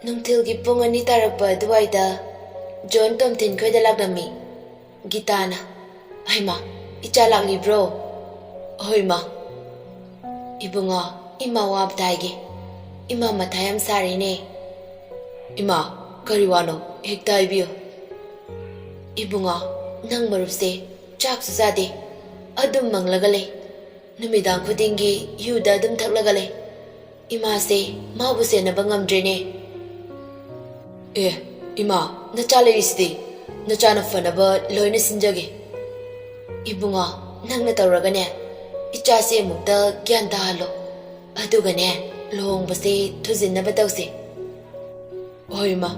ꯅꯨꯡꯊꯤꯜꯒꯤ ꯄꯨꯡ 2 ꯇꯥꯔꯛꯄ ꯑꯗꯨꯋꯥꯏꯗ ꯖꯣꯟ ꯇꯣꯝꯊꯤꯟ ꯈꯣꯏꯗ ꯂꯥꯛꯂꯝꯃꯤ꯫ ꯒꯤꯇꯥꯅ, "ꯍꯩꯃꯥ, ꯏꯆꯥ ꯂꯥꯛꯂꯤꯕ꯭ꯔꯣ?" "ꯍꯣꯏ ꯃꯥ." "ꯏꯕꯨꯡꯉꯣ, ꯏꯃꯥ ꯋꯥꯕ ꯍꯥꯏꯒꯦ. ꯏꯃꯥ ꯃꯊꯥ ꯌꯥꯝ ꯁꯥꯔꯤꯅꯦ." "ꯏꯃꯥ, ꯀꯔꯤ ꯋꯥꯅꯣ? ꯍꯦꯛꯇ ꯍꯥꯏꯕꯤꯌꯨ." "ꯏꯕꯨꯡꯉꯣ, ꯅꯪ ꯃꯔꯨꯞꯁꯦ ꯆꯥꯛꯁꯨ ꯆꯥꯗꯦ, ꯑꯗꯨꯝ ꯃꯪꯂꯒ ꯂꯩ. ꯅꯨꯃꯤꯗꯥꯡ ꯈꯨꯗꯤꯡꯒꯤ ꯌꯨꯗ ꯑꯗꯨꯝ ꯊꯛꯂꯒ ꯂꯩ. ꯏꯃꯥꯁꯦ ꯃꯥꯕꯨ ꯁꯦꯟꯅꯕ ꯉꯝꯗ꯭ꯔꯦꯅꯦ." "ꯑꯦ, ꯏꯃꯥ, ꯅꯆꯥ ꯂꯩꯔꯤꯁꯤꯗꯤ. ꯅꯆꯥꯅ ꯐꯅꯕ ꯂꯣꯏꯅ ꯁꯤꯟꯖꯒꯦ." "ꯏꯕꯨꯡꯉꯣ, ꯅꯪꯅ ꯇꯧꯔꯒꯅꯦ, ꯏꯆꯥꯁꯦ ꯑꯃꯨꯛꯇ ꯒ꯭ꯌꯥꯟ ꯇꯥꯍꯜꯂꯣ. ꯑꯗꯨꯒꯅꯦ, ꯂꯨꯍꯣꯡꯕꯁꯦ ꯊꯨꯖꯤꯟꯅꯕ ꯇꯧꯁꯦ." "ꯍꯣꯏ ꯏꯃꯥ,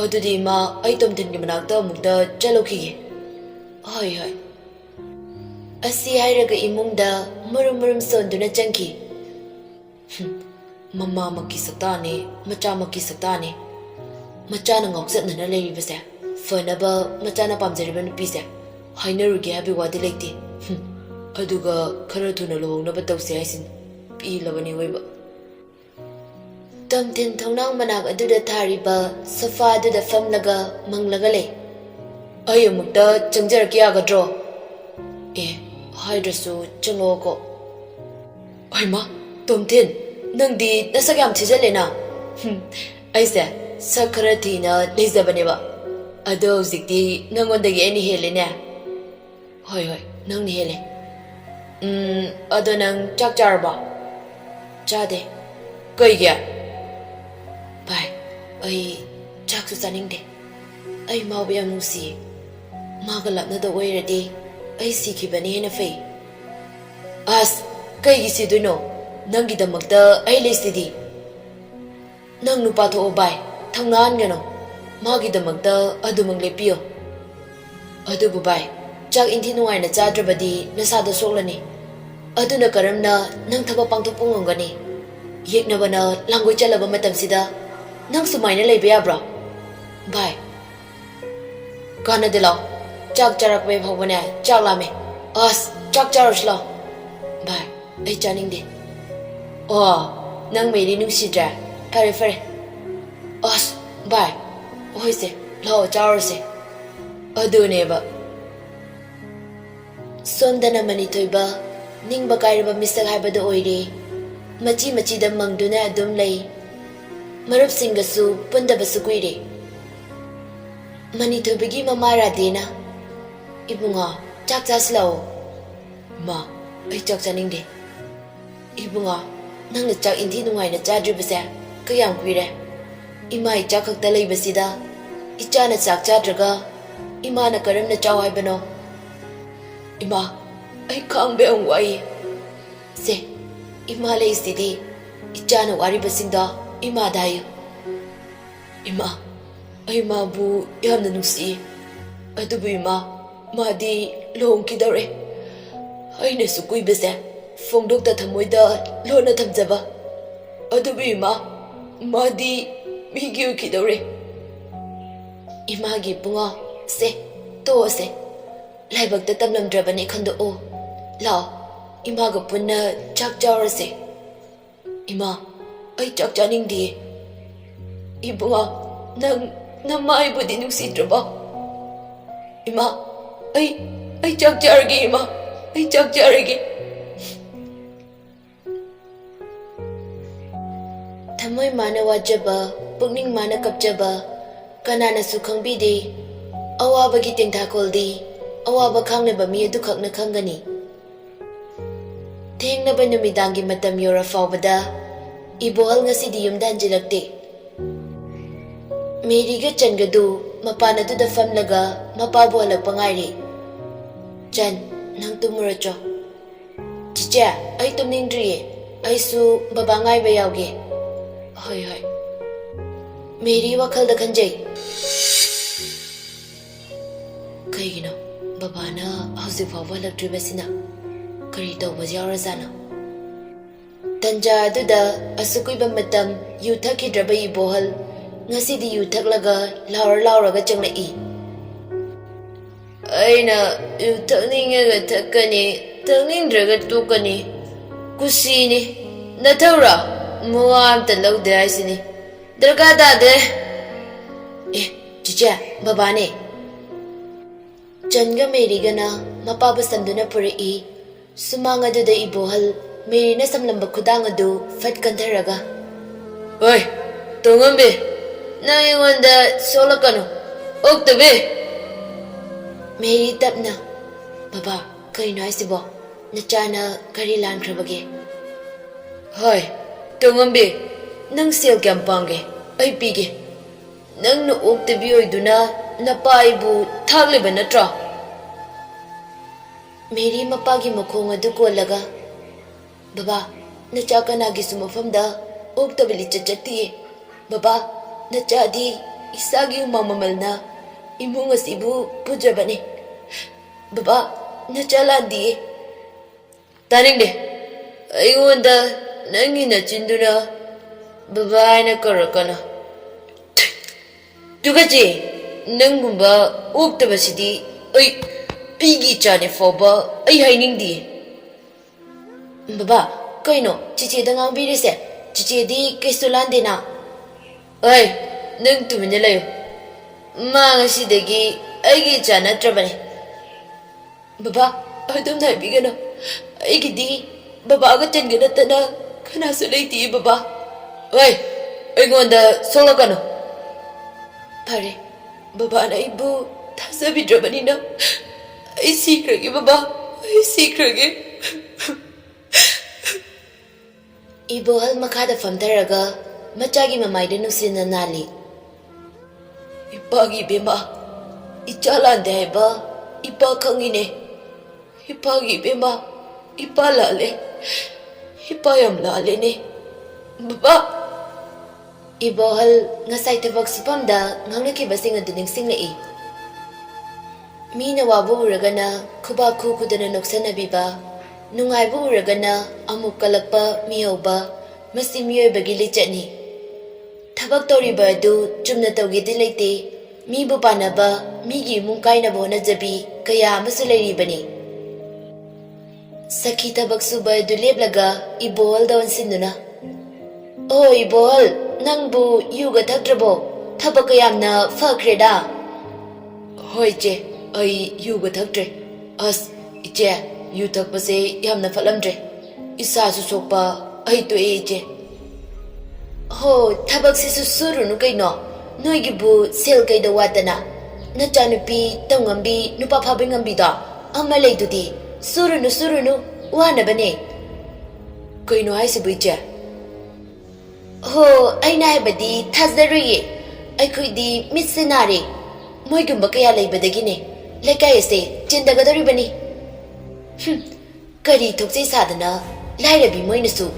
ꯑꯗꯨꯗꯤ ꯏꯃꯥ, ꯑꯩ ꯇꯣꯝꯊꯤꯟꯒꯤ ꯃꯅꯥꯛꯇ ꯑꯃꯨꯛꯇ ꯆꯠꯂꯨꯈꯤꯒꯦ." "ꯍꯣꯏ ꯍꯣꯏ." ꯑꯁꯤ ꯍꯥꯏꯔꯒ ꯏꯃꯨꯡꯗ ꯃꯨꯔꯨꯝ ꯃꯨꯔꯨꯝ ꯁꯣꯟꯗꯨꯅ ꯆꯪꯈꯤ꯫ ꯃꯃꯥꯃꯛꯀꯤ ꯁꯛꯇꯥꯅꯦ, ꯃꯆꯥꯃꯛꯀꯤ ꯁꯛꯇꯥꯅꯦ. ꯃꯆꯥꯅ ꯉꯥꯎꯆꯠꯅꯅ ꯂꯩꯔꯤꯕꯁꯦ, ꯐꯅꯕ ꯃꯆꯥꯅ ꯄꯥꯝꯖꯔꯤꯕ ꯅꯨꯄꯤꯁꯦ ꯍꯥꯏꯅꯔꯨꯒꯦ ꯍꯥꯏꯕꯒꯤ ꯋꯥꯗꯤ ꯂꯩꯇꯦ. ꯑꯗꯨꯒ ꯈꯔ ꯊꯨꯅ ꯂꯨꯍꯣꯡꯅꯕ ꯇꯧꯁꯦ ꯍꯥꯏꯁꯤꯅꯤ. ꯄꯦꯜꯂꯕꯅꯤ ꯑꯣꯏꯕ. ꯇꯣꯝꯊꯤꯟ ꯊꯣꯡꯅꯥꯎ ꯃꯅꯥꯛ ꯑꯗꯨꯗ ꯊꯥꯔꯤꯕ ꯁꯣꯐꯥ ꯑꯗꯨꯗ ꯐꯝꯂꯒ ꯃꯪꯂꯒ ꯂꯩ꯫ "ꯑꯩ ꯑꯃꯨꯛꯇ ꯆꯪꯖꯔꯛꯀꯦ ꯌꯥꯒꯗ꯭ꯔꯣ?" "ꯑꯦ, ꯍꯥꯏꯗ꯭ꯔꯁꯨ ꯆꯪꯂꯛꯑꯣꯀꯣ." "ꯍꯩꯃꯥ, ꯇꯣꯝꯊꯤꯟ, ꯅꯪꯗꯤ ꯅꯁꯛ ꯌꯥꯝ ꯊꯤꯖꯜꯂꯦꯅ." "ꯑꯩꯁꯦ ꯁꯛ ꯈꯔ ꯊꯤꯅ ꯂꯩꯖꯕꯅꯦꯕ. ꯑꯗꯣ ꯍꯧꯖꯤꯛꯇꯤ ꯅꯪꯉꯣꯟꯗꯒꯤ ꯑꯩꯅ ꯍꯦꯜꯂꯦꯅꯦ." "ꯍꯣꯏ ꯍꯣꯏ, ꯅꯪꯅ ꯍꯦꯜꯂꯦ." "ꯑꯗꯣ ꯅꯪ ꯆꯥꯛ ꯆꯥꯔꯕꯣ?" "ꯆꯥꯗꯦ." "ꯀꯩꯒꯤ?" "ꯚꯥꯏ, ꯑꯩ ꯆꯥꯛꯁꯨ ꯆꯥꯅꯤꯡꯗꯦ. ꯑꯩ ꯃꯥꯕꯨ ꯌꯥꯝ ꯅꯨꯡꯁꯤꯌꯦ. ꯃꯥꯒ ꯂꯥꯞꯅꯗꯕ ꯑꯣꯏꯔꯗꯤ ꯑꯩ ꯁꯤꯈꯤꯕꯅ ꯍꯦꯟꯅ ꯐꯩ." "ꯑꯁ, ꯀꯩꯒꯤ ꯁꯤꯗꯣꯏꯅꯣ? ꯅꯪꯒꯤꯗꯃꯛꯇ ꯑꯩ ꯂꯩꯁꯤꯗꯤ." "ꯅꯪ ꯅꯨꯄꯥ ꯊꯣꯛꯑꯣ ꯚꯥꯏ, ꯊꯧꯅꯥ ꯍꯟꯒꯅꯣ. ꯃꯥꯒꯤꯗꯃꯛꯇ ꯑꯗꯨꯃꯛ ꯂꯦꯞꯄꯤꯌꯣ." "ꯑꯗꯨꯕꯨ ꯚꯥꯏ, ꯆꯥꯛ ꯏꯟꯊꯤ ꯅꯨꯡꯉꯥꯏꯅ ꯆꯥꯗ꯭ꯔꯕꯗꯤ ꯅꯁꯥꯗꯣ ꯁꯣꯛꯂꯅꯤ. ꯑꯗꯨꯅ ꯀꯔꯝꯅ ꯅꯪ ꯊꯕꯛ ꯄꯥꯡꯊꯣꯛꯄ ꯉꯝꯒꯅꯤ? ꯌꯦꯛꯅꯕꯅ ꯂꯥꯡꯒꯣꯏ ꯆꯠꯂꯕ ꯃꯇꯝꯁꯤꯗ ꯅꯪ ꯁꯨꯃꯥꯏꯅ ꯂꯩꯕ ꯌꯥꯕ꯭ꯔꯣ? ꯚꯥꯏ, ꯀꯥꯟꯅꯗꯦ, ꯂꯥꯎ. ꯆꯥꯛ ꯆꯥꯔꯛꯄ ꯐꯥꯎꯕꯅꯦ ꯆꯥꯛ ꯂꯥꯝꯃꯦ. ꯑꯁ, ꯆꯥꯛ ꯆꯥꯔꯨꯁꯤ ꯂꯥꯎ." "ꯚꯥꯏ, ꯑꯩ ꯆꯥꯅꯤꯡꯗꯦ." "ꯑꯣ, ꯅꯪ ꯃꯦꯔꯤ ꯅꯨꯡꯁꯤꯗ꯭ꯔꯦ? ꯐꯔꯦ ꯐꯔꯦ." "ꯑꯁ, ꯚꯥꯏ, ꯍꯣꯏꯁꯦ, ꯂꯥꯛꯑꯣ ꯆꯥꯔꯨꯔꯁꯦ." "ꯑꯗꯨꯅꯦꯕ." ꯁꯣꯝꯗꯅ ꯃꯅꯤꯊꯣꯏꯕ ꯅꯤꯡꯕ ꯀꯥꯏꯔꯕ ꯃꯤꯁꯛ ꯍꯥꯏꯕꯗꯨ ꯑꯣꯏꯔꯦ꯫ ꯃꯆꯤ ꯃꯆꯤꯗ ꯃꯪꯗꯨꯅ ꯑꯗꯨꯝ ꯂꯩ꯫ ꯃꯔꯨꯞꯁꯤꯡꯒꯁꯨ ꯄꯨꯟꯗꯕꯁꯨ ꯀꯨꯏꯔꯦ꯫ ꯃꯅꯤꯊꯣꯏꯕꯒꯤ ꯃꯃꯥ ꯔꯥꯙꯦꯅ, "ꯏꯕꯨꯡꯉꯣ, ꯆꯥꯛ ꯆꯥꯁꯤꯜꯂꯛꯑꯣ." "ꯏꯃꯥ, ꯑꯩ ꯆꯥꯛ ꯆꯥꯅꯤꯡꯗꯦ." "ꯏꯕꯨꯡꯉꯣ, ꯅꯪꯅ ꯆꯥꯛ ꯏꯟꯊꯤ ꯅꯨꯡꯉꯥꯏꯅ ꯆꯥꯗ꯭ꯔꯤꯕꯁꯦ ꯀꯌꯥꯝ ꯀꯨꯏꯔꯦ? ꯏꯃꯥ ꯏꯆꯥ ꯈꯛꯇ ꯂꯩꯕꯁꯤꯗ ꯏꯆꯥꯅ ꯆꯥꯛ ꯆꯥꯗ꯭ꯔꯒ ꯏꯃꯥꯅ ꯀꯔꯝꯅ ꯆꯥꯎ ꯍꯥꯏꯕꯅꯣ?" "ꯏꯃꯥ, ꯑꯩ ꯈꯥꯡꯕ ꯌꯥꯝ ꯋꯥꯏꯌꯦ." "ꯁꯦ, ꯏꯃꯥ ꯂꯩꯁꯤꯗꯤ. ꯏꯆꯥꯅ ꯋꯥꯔꯤꯕꯁꯤꯡꯗꯣ ꯏꯃꯥꯗ ꯍꯥꯏꯌꯨ." "ꯏꯃꯥ, ꯑꯩ ꯃꯥꯕꯨ ꯌꯥꯝꯅ ꯅꯨꯡꯁꯤꯌꯦ. ꯑꯗꯨꯕꯨ ꯏꯃꯥ, ꯃꯥꯗꯤ ꯂꯨꯍꯣꯡꯈꯤꯗꯧꯔꯦ. ꯑꯩꯅꯁꯨ ꯀꯨꯏꯕꯁꯦ ꯐꯣꯡꯗꯣꯛꯇ ꯊꯃꯣꯏꯗ ꯂꯣꯟꯅ ꯊꯝꯖꯕ. ꯑꯗꯨꯕꯨ ꯏꯃꯥ, ꯃꯥꯗꯤ ꯃꯤꯒꯤ ꯑꯣꯏꯈꯤꯗꯧꯔꯦ." "ꯏꯃꯥꯒꯤ ꯏꯕꯨꯡꯉꯣ, ꯁꯦ, ꯇꯣꯛꯑꯁꯦ. ꯂꯥꯏꯕꯛꯇ ꯇꯝꯂꯝꯗ꯭ꯔꯕꯅꯤ ꯈꯟꯗꯣꯛꯑꯣ. ꯂꯥꯛꯑꯣ, ꯏꯃꯥꯒ ꯄꯨꯟꯅ ꯆꯥꯛ ꯆꯥꯎꯔꯁꯦ." "ꯏꯃꯥ, ꯑꯩ ꯆꯥꯛ ꯆꯥꯅꯤꯡꯗꯤꯌꯦ." "ꯏꯕꯨꯡꯉꯣ, ꯅꯃꯥ ꯑꯩꯕꯨꯗꯤ ꯅꯨꯡꯁꯤꯗ꯭ꯔꯕꯣ?" "ꯏꯃꯥ, ꯑꯩ ꯆꯥꯛ ꯆꯥꯔꯒꯦ ꯏꯃꯥ. ꯑꯩ ꯆꯥꯛ ꯆꯥꯔꯒꯦ." ꯊꯃꯣꯏ ꯃꯥꯅ ꯋꯥꯖꯕ, ꯄꯨꯛꯅꯤꯡ ꯃꯥꯅ ꯀꯞꯆꯕ ꯀꯅꯥꯅꯁꯨ ꯈꯪꯕꯤꯗꯦ꯫ ꯑꯋꯥꯕꯒꯤ ꯇꯦꯡꯊꯥꯈꯣꯜꯗꯤ ꯑꯋꯥꯕ ꯈꯥꯡꯅꯕ ꯃꯤ ꯑꯗꯨꯈꯛꯅ ꯈꯪꯒꯅꯤ꯫ ꯊꯦꯡꯂꯕ ꯅꯨꯃꯤꯗꯥꯡꯒꯤ ꯃꯇꯝ ꯌꯧꯔ ꯐꯥꯎꯕꯗ ꯏꯕꯣꯍꯜ ꯉꯁꯤꯗꯤ ꯌꯨꯝꯗ ꯍꯟꯖꯤꯜꯂꯛꯇꯦ꯫ ꯃꯦꯔꯤꯒ ꯆꯟꯒꯗꯨ ꯃꯄꯥꯟ ꯑꯗꯨꯗ ꯐꯝꯂꯒ ꯃꯄꯥꯕꯨ ꯍꯜꯂꯛꯄ ꯉꯥꯏꯔꯤ꯫ "ꯆꯟ, ꯅꯪ ꯇꯨꯝꯃꯨꯔꯣꯆꯣ." "ꯆꯤꯆꯦ, ꯑꯩ ꯇꯨꯝꯅꯤꯡꯗ꯭ꯔꯤꯌꯦ. ꯑꯩꯁꯨ ꯕꯕꯥ ꯉꯥꯏꯕ ꯌꯥꯎꯒꯦ." "ꯍꯣꯏ ꯍꯣꯏ." ꯃꯦꯔꯤ ꯋꯥꯈꯜꯗ ꯈꯟꯖꯩ, ꯀꯩꯒꯤꯅꯣ ꯕꯕꯥꯅ ꯍꯧꯖꯤꯛ ꯐꯥꯎꯕ ꯍꯜꯂꯛꯇ꯭ꯔꯤꯕꯁꯤꯅ? ꯀꯔꯤ ꯇꯧꯕ ꯌꯥꯎꯔꯖꯥꯠꯅꯣ? ꯇꯟꯖꯥ ꯑꯗꯨꯗ ꯑꯁꯨꯛ ꯀꯨꯏꯕ ꯃꯇꯝ ꯌꯨ ꯊꯛꯈꯤꯗ꯭ꯔꯕ ꯏꯕꯣꯍꯜ ꯉꯁꯤꯗꯤ ꯌꯨ ꯊꯛꯂꯒ ꯂꯥꯎꯔꯒ ꯆꯪꯂꯛꯏ꯫ "ꯑꯩꯅ ꯌꯨ ꯊꯛꯅꯤꯡꯉꯒ ꯊꯛꯀꯅꯤ, ꯊꯛꯅꯤꯡꯗ꯭ꯔꯒ ꯇꯣꯛꯀꯅꯤ. ꯀꯨꯁꯤꯅꯤ. ꯅꯊꯧꯔꯣ? ꯃꯋꯥ ꯑꯝꯇ ꯂꯧꯗꯦ ꯍꯥꯏꯁꯤꯅꯤ. Daraga dade. Chicha, babane. Changa Merigana, Mapaba Sanduna Puri, Sumanga de Ibohal, Merina Samlamba Kudangadu, Fat Kantaraga. Oi, Tungumbi, now you want the Solakano, Oak the way. Mary Tapna, Baba, Karino Isibo, Nachana, Karilan Krabage. Hoi, Tungumbi, Nang Sil Gampange, I pigi. Nang no oak the view do na paibu, Tagliban a draw. Mary Mapagi Mokonga do Kolaga. Baba, Nachakanagi Sumofamda, oak the village jati. Baba, Nachadi, Isagi Mamamalna, Imungas Ibu, Pujabani. Baba, Nachalandi. Tanning de. I wonder, Nangina Chinduna, Baba in a Korakana. Tugaji, Nangumba, Uktabasidi, I piggy Johnny Foba, I hiding thee. Baba, Koino, Chichi the Nambiri, Chichi di Kistulandina. Oi, Nung to Manila. Mangasidegi, I get Jana Trabani. Baba, I don't have big enough. I get thee, Baba got 10 Ganatana, can I say, Baba? Oi, I go on the Sologano. Pare, Baba na ibu, tasabi Drabanina. I see Craigie, Baba, I see Craigie. Ibo hal makada from Taraga, Machagi Mamai Nusina Nali. Ipagi Bimba, Ichalan deba, Ipa Kangine, Ipagi Bimba, Ipalale, Ipayam Lalene, Baba. Ibohal nga say tabag sipamda ngang nakibasing ang duning singlai. Mi nawabu uraga na kubaku kudana nuksan na biba, nungay bu uraga na amuk kalakpa miyaw ba, mas imiyoy bagili ni. Tabag tori ba do chumna tawgi dilayti, mi bupa na ba, mi gimungkay na bo na jabi, kaya masulay ba ni. Sa kitabag subay do leblaga, ibohal daw ang sinuna. Oh, ibohal! Nangbu yuga thaktrabo thabak yamna fakreda hoi che ai yuga thaktre as iche yu thakpase yamna phalamdre isa su sokpa ai to e che ho thabak si su suru nu kaino noi gi bu sel kai da watana na chanupi tangambi nupa phabi ngambi da amalai dudi suru nu wana bane kaino ai se bu che Ho, I know badi Tazari. I could the Miss Senari. Moigumba lay badagine. Like I say, Jindagadari bani. Kari took say sadana, Lyra be moinasu.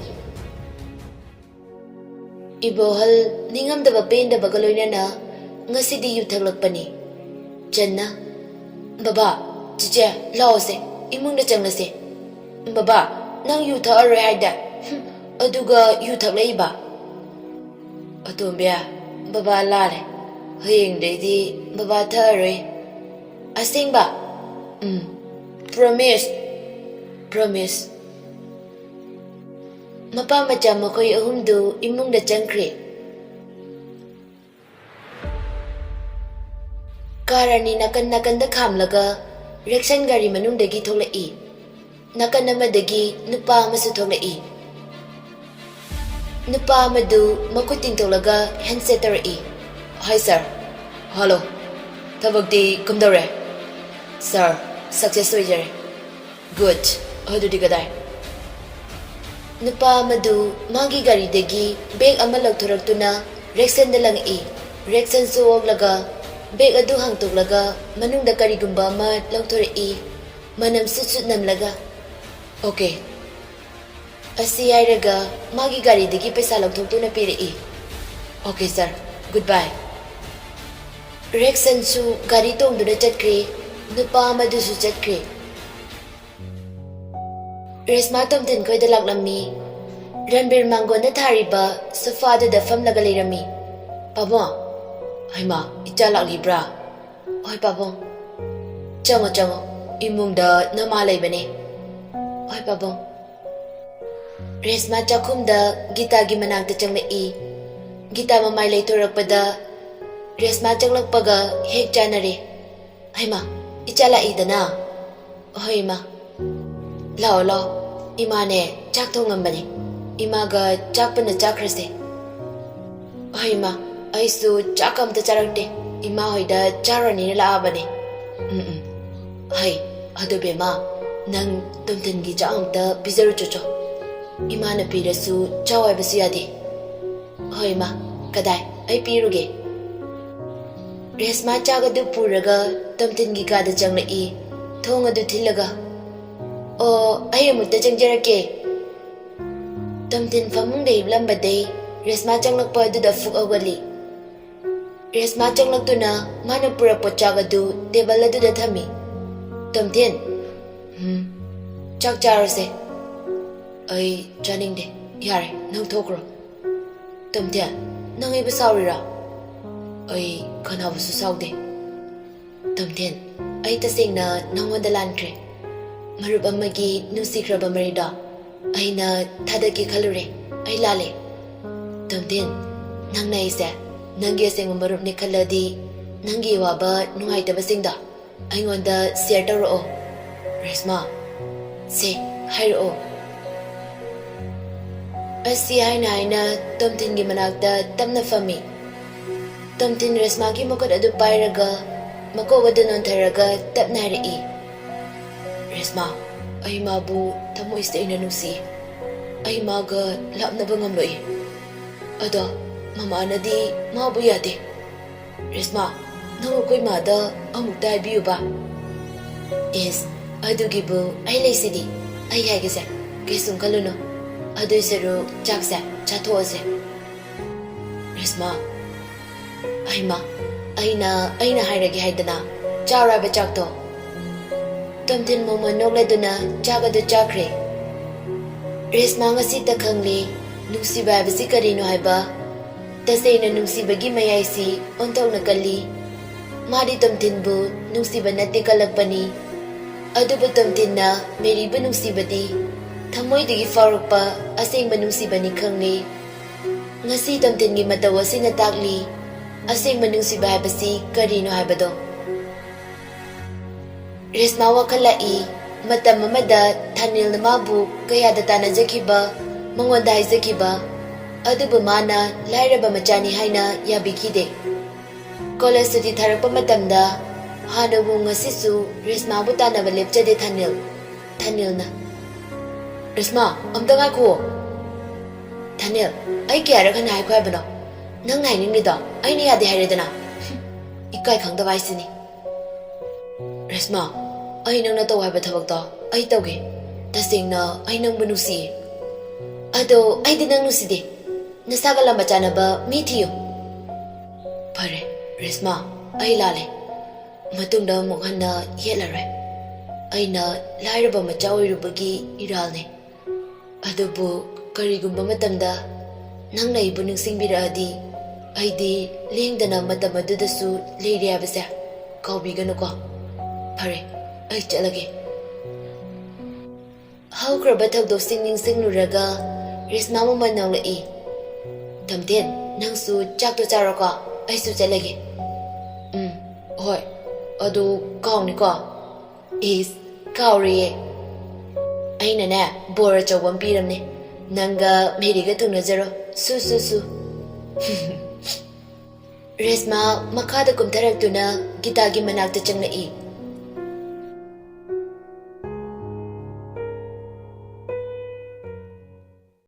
Ibohal, Ningam the Bapain the Bagaloina, Ngasidi you taglok pani. Jenna Baba, Jija, Lawse, Imung the Janglase. Baba, now you tell her hide that. Aduga you taglaiba. Atumbia, Baba Lare, Hing Lady, Baba Tare. I sing ba? Promise. Mapamajam ako'y ahumdo imong na jangkri. Karani nakan da kamlaga, reksan gari manung dagi tolai. Nakan namadagi nupa masu tolai. Nupa madu makuting tolaga handsetter e. Hi sir. Hello. Tabag di kumdore. Sir, success wager. Good. Hado di kaday. Nupa madu magi gari dagi bag amalag turak tuna reksen dalang e. Reksen suwag laga bag adu hangtuk laga manung da kari gumba ma lagtore e. Manam sut nam laga. Okay. Asi ayraga magi gari dagi paisa lagthoktu na piri. Okay sir, goodbye. Reksan su gari tong duna chatkre, nupa madu su chatkre. Resma tom tin koy dalak lammi. Ranbir mango na thariba sofa da fam laga leirami. Pabong, ay ma, ichalak libra. Ay pabong. Chango, imung da namalay bane. Ay pabong. Resma chakum da gita gi manang ta chang lai. Gita mamai leithorappada Resma changlakpaga hek chanare. Haima, ichala idana. Haima. Lao. Imane chak thongambani. Imaga chakpana chakrase. Haima, aisu chakam ta charakte. Ima hoida charani laabani. Hai, adobema. Nang tumtangi chaamta pizaru chocho. Imana pirasu chawai basu yadi. Haima, kadai, ai piruge. Resma chagadu puraga tumtangi kada changlai. Thongadu thilaga. Oh, ai mutta changjarake. Tumtin famung dei blambadei. Resma changlakpa aduda fuk awali. Resma changlaktuna mana purakpa chagadu table aduda thami. Tumtin. Chak charase. Ai chaningde. Yare, nang thokro. Tumtin, nang iba saurira. Ai kanabasu saude. Tumtin, ai tasingna nangwanda lankre. Marup amagi nusikraba marida. Aina thadaki khalure. Ai lale. Tumtin, nang naise. Nangi asing marup ni khaladi. Nangi waba nungaitaba singda. Aingonda share taro. Resma, se hairo. Asi haina Tumtin gi manakta tamna fami. Tumtin Resma gi mukod adu pairaga makogadu nontaraga tapna rai. Resma, ay mabu tamo ista inanusi. Ay maga lapna bangamloi. Ada, mama anadi mabu yate. Resma, nang ako'y mada amukta biyo ba? Yes, adu gibu ay laysidi. Ay haigase, kesung kaluno. Adu isero jakse, chatoze. Resma, ay ma, ay na hairagi haidana. Chara ba chakto? Tumtin mo manogladuna chagadu chakre. Resma ngasi takhangli nungsiba basi karino haiba. Tasayna nungsibagi mayaysi ontaw na kali. Madi tumtin bu nungsiba natin kalagpani. Adu ba tumtin na meri ba nungsibadi? Thamoy digi faruk pa asing ba nungsibani khangli. Ngasi tumtin gi matawa sinatakli. Asing ba nungsiba haibasi karino haibado. Resma wakalai matam amada thanil na mabu kaya datana jakiba mangonda haizakiba adubu mana lairaba machani haina yabikide. College suti tharakpa matamda hanabu ngasisu Resma bu tanaba lepchade Thanil na. Resma, amta ngako. Thanil, ai kaya ra kana haikwa bano. Nang nainingnido ai ni yade hairedana. Ikai khangda baisini. Resma, ay nang nataw haiba thabakta ay tawge. Tasingna ay nang banusi. Ado ay din nang nuside. Nasagala machana ba mithiyo. Pare, Resma, ay lale. Matungda mukhana yelare. Ay na lairaba machawi rubagi iralne. Ado bu karigumba matamda nang naibu nung singbiraadi ay di lingdana matamadudasu leiriabasa. Kaubigano ko. Pare, ay chalage. Hawkraba thagdo singluraga Resma mo manawlai. Tumtin, nang su chakto charaka ay su chalage. Hoy, adu kauni ko. Is kauriye. Ay na bora chawang piramne. Nanga meriga tungnazaro. Su. Resma makada kumtarak tuna kita gi manakta changlai.